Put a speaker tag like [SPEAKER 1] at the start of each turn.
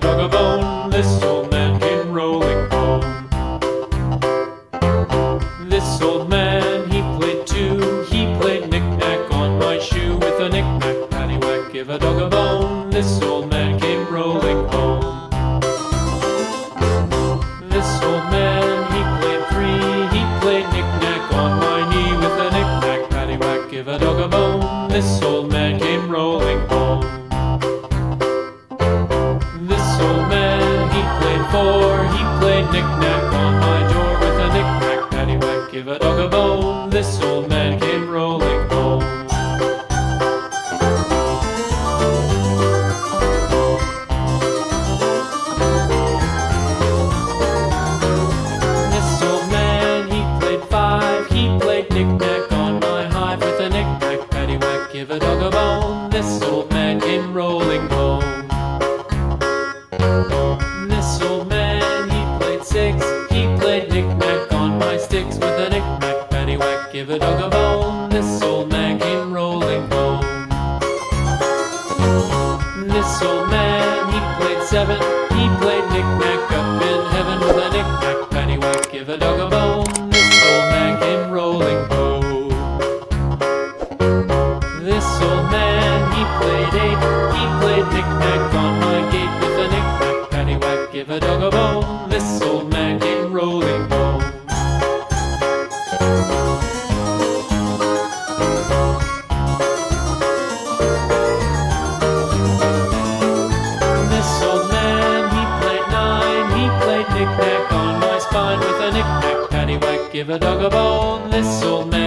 [SPEAKER 1] dog a bone. This old man came rolling home. This old man, he played too. He played knick-knack on my shoe. With a knick-knack, paddywhack, give a dog a bone. This old man came rolling home. This old man, he played three. He played knick-knack on my knee. With a knick-knack, paddywhack, give a dog a bone. This old man came rolling home. This old man, he played four. He played knick-knack on my door. With a knick-knack, paddywhack, give a dog a bone. This old man came rolling home. This old man, he played five. He played knick-knack on my hive. With a knick-knack, paddywhack, give a dog a bone. This old man came rolling home. This old man, he played six. He played knick-knack on my sticks. With a knick-knack, paddywhack, give a dog a bone. This old man came rolling home. This old man, he played seven. He played knick-knack up in heaven. With a knick-knack, paddywhack, give a dog a bone. This old man came rolling home. This old man, he played eight. He played knick-knack on my gate. With a knick-knack, paddywhack, give a dog a bone. This old man came rolling home. This old man, he played nine. He played knick-knack on my spine. With a knick-knack, paddywhack, give a dog a bone. This old man